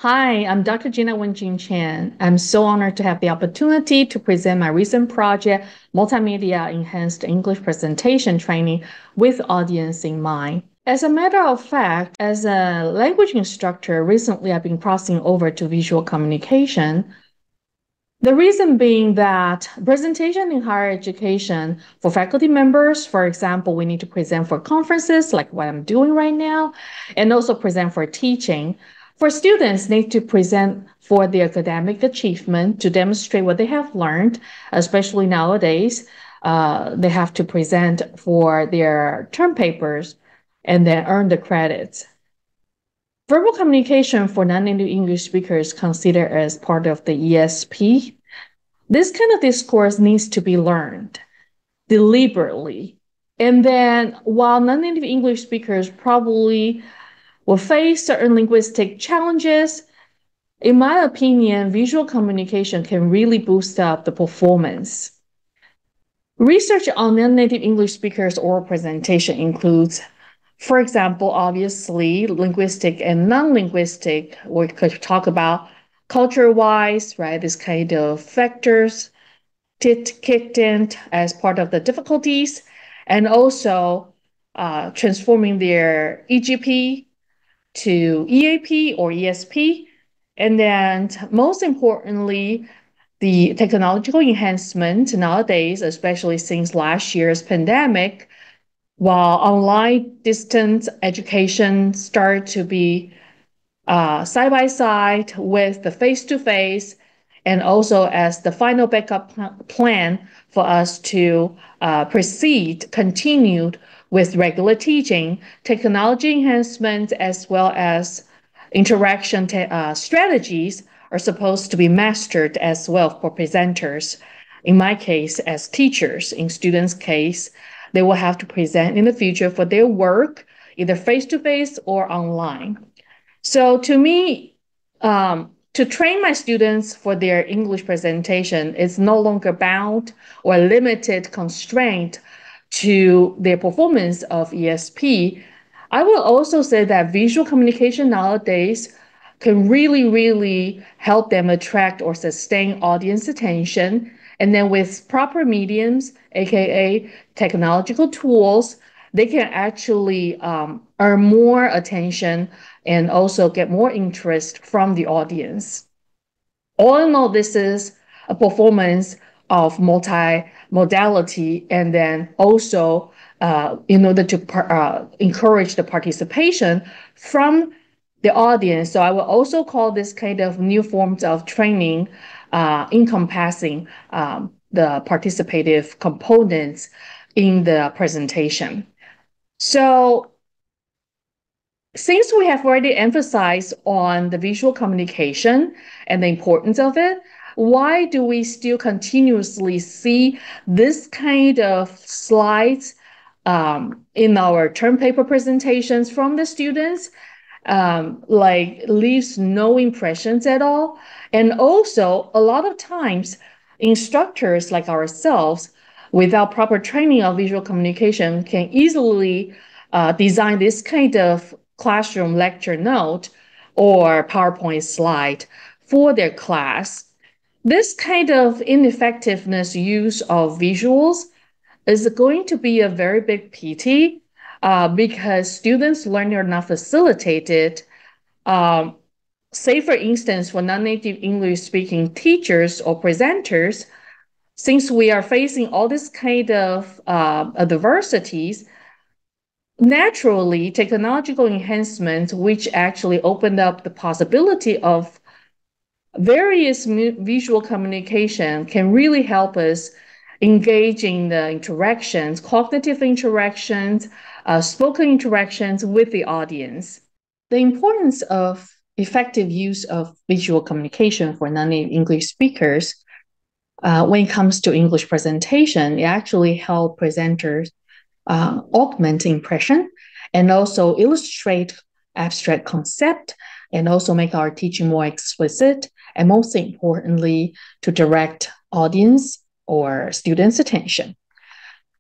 Hi, I'm Dr. Gina Wenjing Chen. I'm so honored to have the opportunity to present my recent project, Multimedia Enhanced English Presentation Training with audience in mind. As a matter of fact, as a language instructor, recently I've been crossing over to visual communication. The reason being that presentation in higher education for faculty members, for example, we need to present for conferences like what I'm doing right now, and also present for teaching. For students, need to present for their academic achievement to demonstrate what they have learned, especially nowadays. They have to present for their term papers and then earn the credits. Verbal communication for non-native English speakers considered as part of the ESP. This kind of discourse needs to be learned deliberately. And then while non-native English speakers probably will face certain linguistic challenges, in my opinion, visual communication can really boost up the performance. Research on non-native English speakers' oral presentation includes, for example, obviously, linguistic and non-linguistic. We could talk about culture-wise, right? This kind of factors kicked in as part of the difficulties, and also transforming their EGP to EAP or ESP. And then most importantly, the technological enhancement nowadays, especially since last year's pandemic, while online distance education started to be side by side with the face-to-face, and also as the final backup plan for us to continued with regular teaching, technology enhancements, as well as interaction strategies are supposed to be mastered as well for presenters. In my case, as teachers, in students' case, they will have to present in the future for their work, either face-to-face or online. So to me, to train my students for their English presentation is no longer bound or limited constraint to their performance of ESP. I will also say that visual communication nowadays can really help them attract or sustain audience attention. And then with proper mediums, aka technological tools, they can actually earn more attention and also get more interest from the audience. All in all, this is a performance of multimodality, and then also in order to encourage the participation from the audience. So I will also call this kind of new forms of training encompassing the participative components in the presentation. So since we have already emphasized on the visual communication and the importance of it, why do we still continuously see this kind of slides in our term paper presentations from the students? Like leaves no impressions at all. And also, a lot of times, instructors like ourselves, without proper training of visual communication, can easily design this kind of classroom lecture note or PowerPoint slide for their class. This kind of ineffectiveness use of visuals is going to be a very big pity because students' learning are not facilitated. Say, for instance, for non-native English-speaking teachers or presenters, since we are facing all this kind of adversities, naturally, technological enhancements, which actually opened up the possibility of various visual communication, can really help us engage in the interactions, cognitive interactions, spoken interactions with the audience. The importance of effective use of visual communication for non-native English speakers when it comes to English presentation, it actually helps presenters augment impression and also illustrate abstract concept and also make our teaching more explicit, and most importantly, to direct audience or students' attention.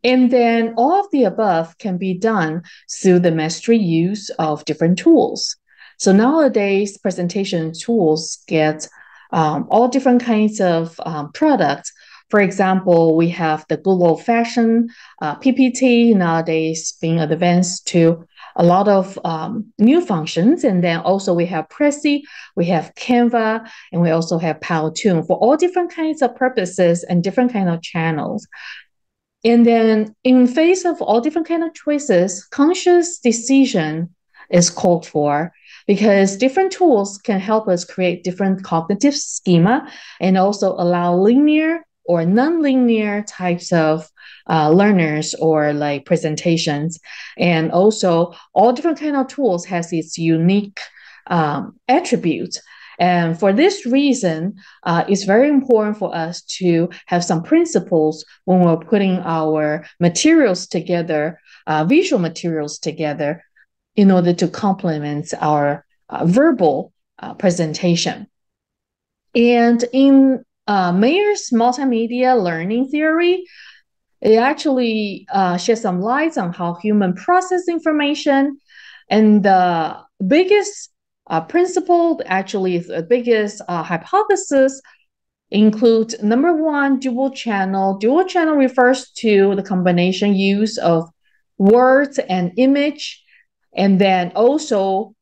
And then all of the above can be done through the mastery use of different tools. So nowadays, presentation tools get all different kinds of products. For example, we have the good old-fashioned PPT nowadays being advanced to a lot of new functions. And then also we have Prezi, we have Canva, and we also have Powtoon for all different kinds of purposes and different kind of channels. And then in face of all different kind of choices, conscious decision is called for because different tools can help us create different cognitive schema and also allow linear or non-linear types of learners or like presentations. And also all different kind of tools has its unique attributes. And for this reason, it's very important for us to have some principles when we're putting our materials together, visual materials together, in order to complement our verbal presentation. And in Mayer's multimedia learning theory, it actually sheds some light on how human process information. And the biggest principle, actually the biggest hypothesis, include number one, dual channel. Dual channel refers to the combination use of words and image. And then also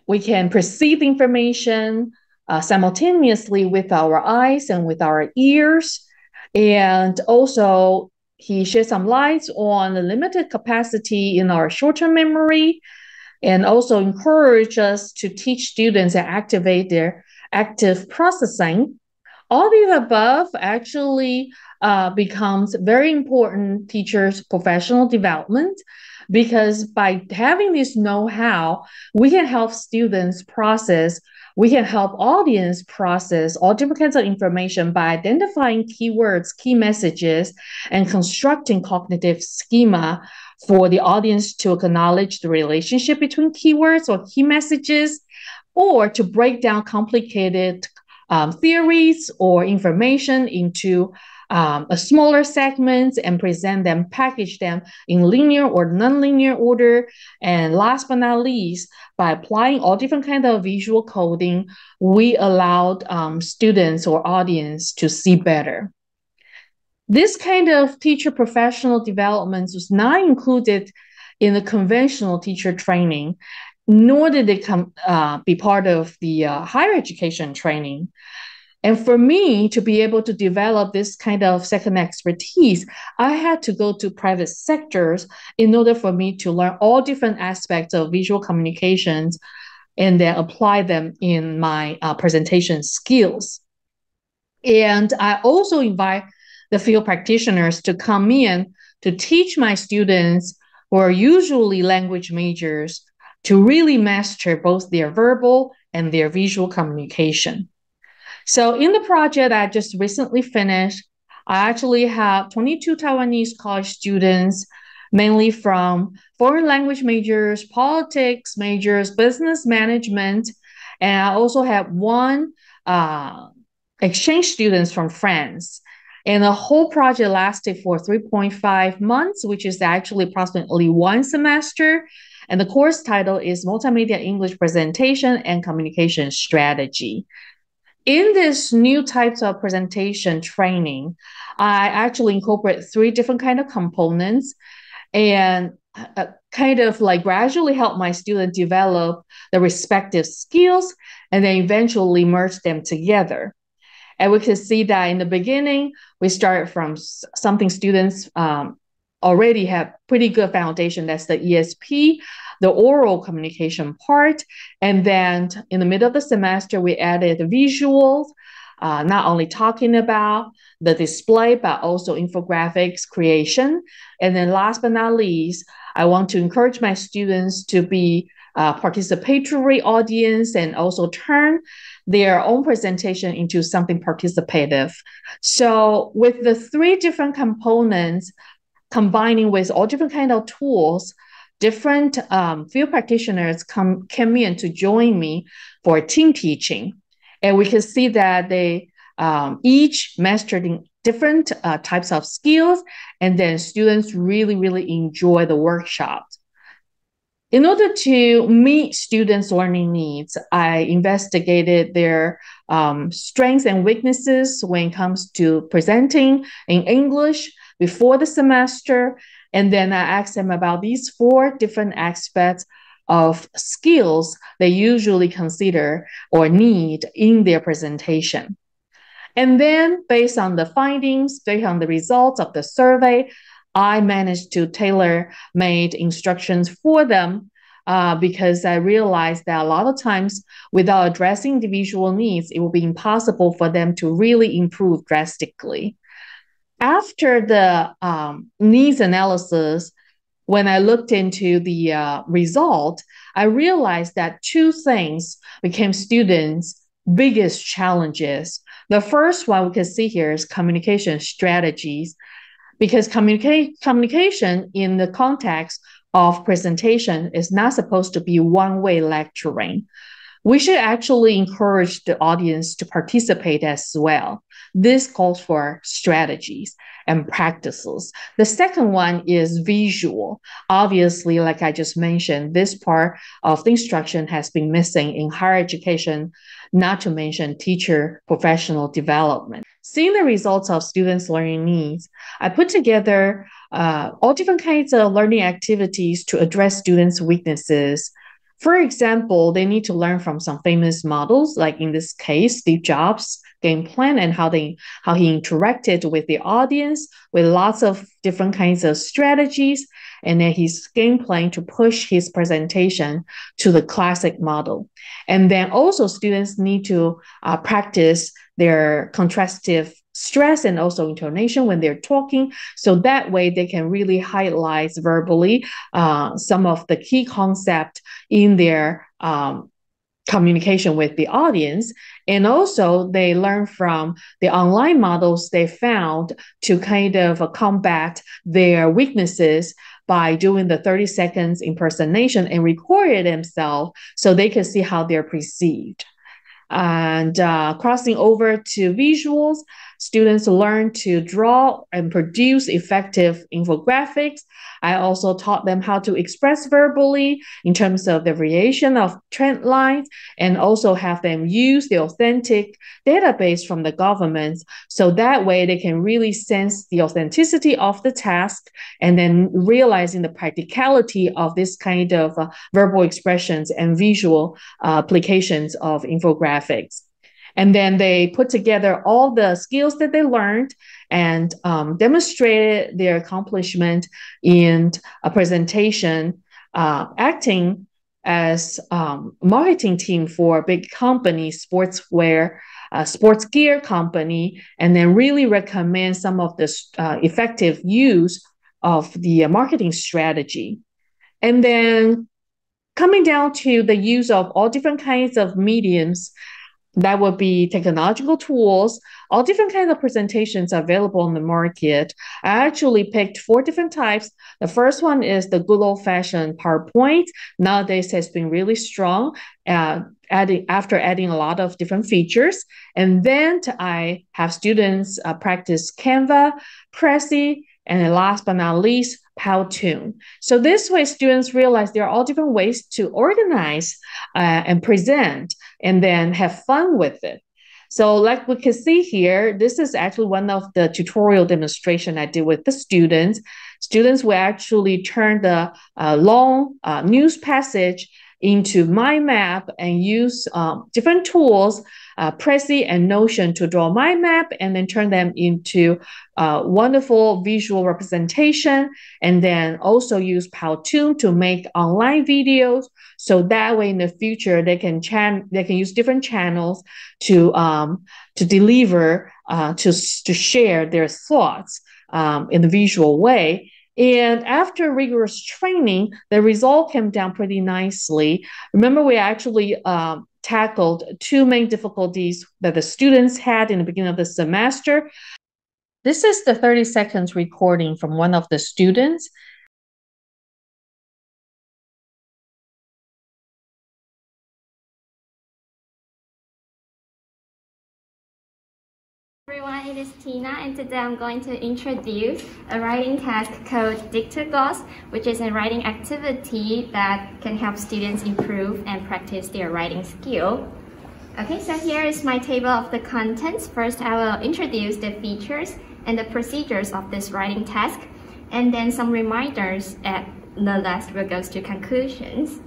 we can perceive information simultaneously with our eyes and with our ears. And also he shed some light on the limited capacity in our short-term memory, and also encourage us to teach students and activate their active processing. All the above actually becomes very important teachers' professional development, because by having this know-how, we can help students process, we can help audience process all different kinds of information by identifying keywords, key messages, and constructing cognitive schema for the audience to acknowledge the relationship between keywords or key messages, or to break down complicated theories or information into a smaller segments and present them, package them in linear or nonlinear order. And last but not least, by applying all different kinds of visual coding, we allowed students or audience to see better. This kind of teacher professional development was not included in the conventional teacher training, nor did it be part of the higher education training. And for me to be able to develop this kind of second expertise, I had to go to private sectors in order for me to learn all different aspects of visual communications and then apply them in my presentation skills. And I also invite the field practitioners to come in to teach my students, who are usually language majors, to really master both their verbal and their visual communication. So in the project I just recently finished, I actually have 22 Taiwanese college students, mainly from foreign language majors, politics majors, business management, and I also have one exchange students from France. And the whole project lasted for 3.5 months, which is actually approximately one semester. And the course title is Multimedia English Presentation and Communication Strategy. In this new types of presentation training, I actually incorporate 3 different kind of components and kind of like gradually help my students develop the respective skills and then eventually merge them together. And we can see that in the beginning, we start from something students already have pretty good foundation. That's the ESP, the oral communication part. And then in the middle of the semester, we added visuals, not only talking about the display, but also infographics creation. And then last but not least, I want to encourage my students to be a participatory audience and also turn their own presentation into something participative. So with the 3 different components, combining with all different kind of tools, different field practitioners came in to join me for team teaching. And we can see that they each mastered in different types of skills, and then students really, really enjoy the workshops. In order to meet students' learning needs, I investigated their strengths and weaknesses when it comes to presenting in English before the semester. And then I asked them about these 4 different aspects of skills they usually consider or need in their presentation. And then, based on the findings, based on the results of the survey, I managed to tailor made instructions for them because I realized that a lot of times, without addressing individual needs, it will be impossible for them to really improve drastically. After the needs analysis, when I looked into the result, I realized that 2 things became students' biggest challenges. The first one we can see here is communication strategies, because communication in the context of presentation is not supposed to be one-way lecturing. We should actually encourage the audience to participate as well. This calls for strategies and practices. The second one is visual. Obviously, like I just mentioned, this part of the instruction has been missing in higher education, not to mention teacher professional development. Seeing the results of students' learning needs, I put together all different kinds of learning activities to address students' weaknesses. For example, they need to learn from some famous models, like in this case, Steve Jobs' game plan and how he interacted with the audience with lots of different kinds of strategies, and then his game plan to push his presentation to the classic model. And then also students need to practice their contrastive stress and also intonation when they're talking, so that way they can really highlight verbally some of the key concepts in their communication with the audience. And also they learn from the online models they found to kind of combat their weaknesses by doing the 30 seconds impersonation and record it themselves so they can see how they're perceived. And crossing over to visuals, students learn to draw and produce effective infographics. I also taught them how to express verbally in terms of the variation of trend lines, and also have them use the authentic database from the government, so that way they can really sense the authenticity of the task, and then realizing the practicality of this kind of verbal expressions and visual applications of infographics. And then they put together all the skills that they learned and demonstrated their accomplishment in a presentation, acting as marketing team for a big company, sportswear, sports gear company, and then really recommend some of the effective use of the marketing strategy. And then coming down to the use of all different kinds of mediums, that would be technological tools, all different kinds of presentations available on the market. I actually picked 4 different types. The first one is the good old-fashioned PowerPoint. Nowadays has been really strong, after adding a lot of different features. And then I have students practice Canva, Prezi, and last but not least, Powtoon. So this way, students realize there are all different ways to organize and present, and then have fun with it. So like we can see here, this is actually one of the tutorial demonstration I did with the students. Students will actually turn the long news passage into mind map and use different tools, Prezi and Notion, to draw mind map and then turn them into wonderful visual representation, and then also use Powtoon to make online videos. So that way in the future, they can use different channels to deliver, to share their thoughts in the visual way. And after rigorous training, the result came down pretty nicely. Remember, we actually tackled 2 main difficulties that the students had in the beginning of the semester. This is the 30 seconds recording from one of the students. Everyone, it is Tina, and today I'm going to introduce a writing task called Dictogloss, which is a writing activity that can help students improve and practice their writing skill. Okay, so here is my table of the contents. First, I will introduce the features and the procedures of this writing task, and then some reminders at the last will go to conclusions.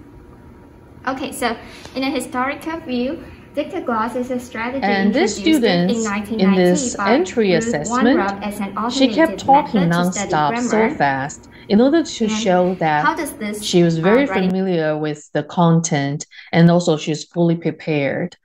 Okay, so in a historical view, Dictogloss is a strategy and this student in this entry assessment, she kept talking non-stop so fast in order to show that she was very familiar with the content and also she's fully prepared.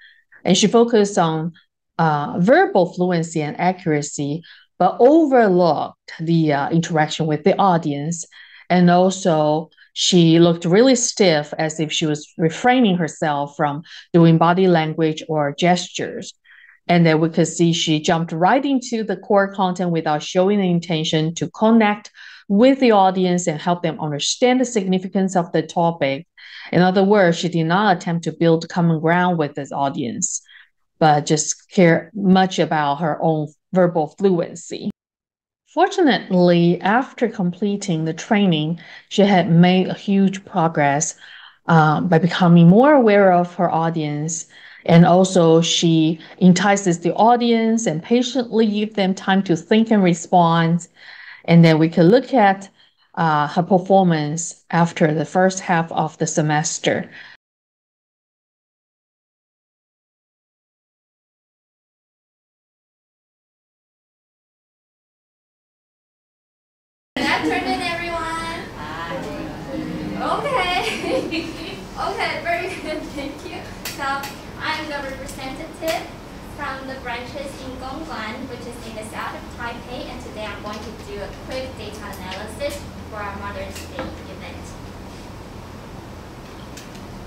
And she focused on verbal fluency and accuracy, but overlooked the interaction with the audience. And also, she looked really stiff as if she was refraining herself from doing body language or gestures. And then we could see she jumped right into the core content without showing the intention to connect with the audience and help them understand the significance of the topic. In other words, she did not attempt to build common ground with this audience, but just cared much about her own verbal fluency. Fortunately, after completing the training, she had made a huge progress by becoming more aware of her audience. And also, she entices the audience and patiently give them time to think and respond. And then we could look at her performance after the first half of the semester. Good afternoon, everyone. Okay. Okay, very good. Thank you. So I'm the representative from the branches in Gongguan, which is in the south of Taipei, and today I'm going to do a quick data analysis for our Mother's Day event.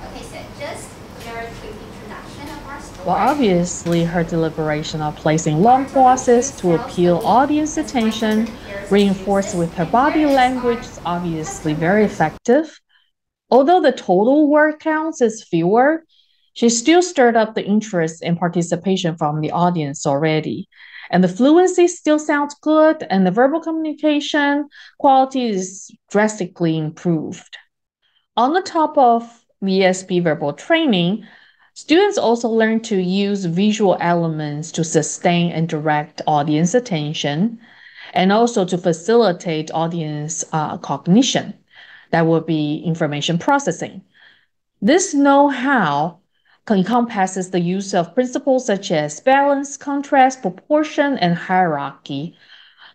Okay, so just a very quick introduction of our story. Well, obviously, her deliberation of placing long pauses to appeal audience attention, reinforced with her body language, is obviously very effective. Although the total word counts is fewer, she still stirred up the interest and participation from the audience already. And the fluency still sounds good, and the verbal communication quality is drastically improved. On the top of VSP verbal training, students also learn to use visual elements to sustain and direct audience attention, and also to facilitate audience cognition. That would be information processing. This know-how encompasses the use of principles such as balance, contrast, proportion, and hierarchy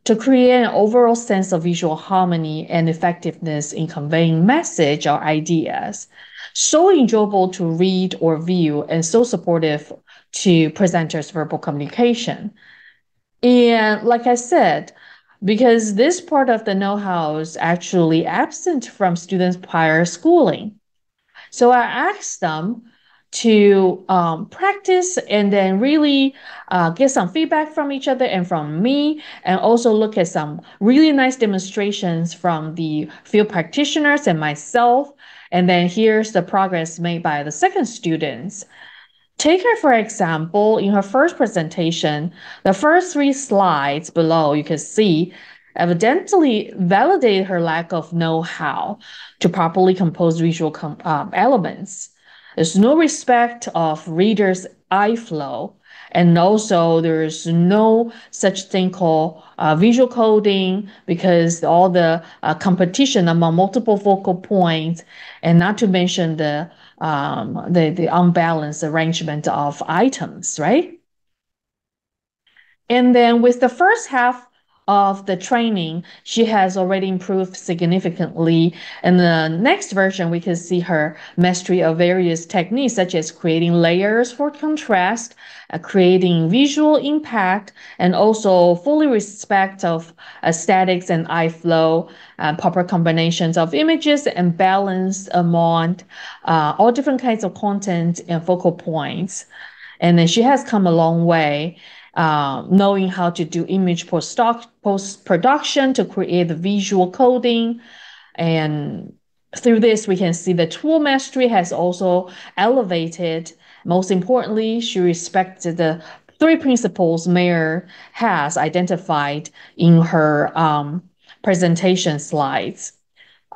to create an overall sense of visual harmony and effectiveness in conveying message or ideas. So enjoyable to read or view and so supportive to presenters' verbal communication. And like I said, because this part of the know-how is actually absent from students' prior schooling. So I asked them to practice and then really get some feedback from each other and from me, and also look at some really nice demonstrations from the field practitioners and myself. And then here's the progress made by the second students. Take her, for example, in her first presentation, the first 3 slides below, you can see, evidently validate her lack of know-how to properly compose visual elements. There's no respect of readers' eye flow, and also there's no such thing called visual coding, because all the competition among multiple focal points, and not to mention the unbalanced arrangement of items, right? And then with the first half of the training, she has already improved significantly. In the next version, we can see her mastery of various techniques, such as creating layers for contrast, creating visual impact, and also fully respect of aesthetics and eye flow, proper combinations of images, and balance among all different kinds of content and focal points. And then she has come a long way, knowing how to do image post-production to create the visual coding. And through this, we can see the tool mastery has also elevated. Most importantly, she respected the three principles Mayor has identified in her presentation slides.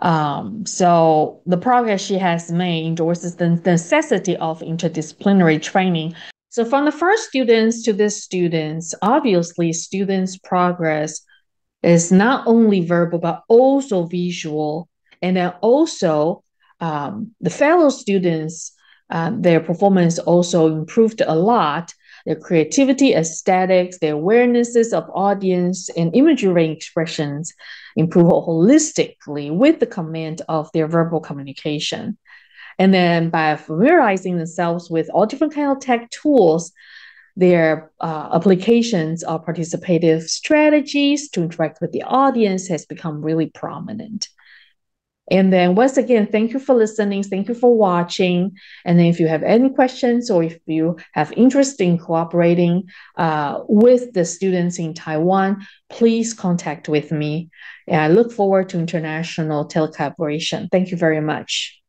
So the progress she has made endorses the necessity of interdisciplinary training. So from the first students to the students, obviously students' progress is not only verbal, but also visual. And then also the fellow students, their performance also improved a lot. Their creativity, aesthetics, their awarenesses of audience and imagery expressions improve holistically with the command of their verbal communication. And then by familiarizing themselves with all different kind of tech tools, their applications of participative strategies to interact with the audience has become really prominent. And then once again, thank you for listening. Thank you for watching. And then if you have any questions or if you have interest in cooperating with the students in Taiwan, please contact with me. And I look forward to international telecollaboration. Thank you very much.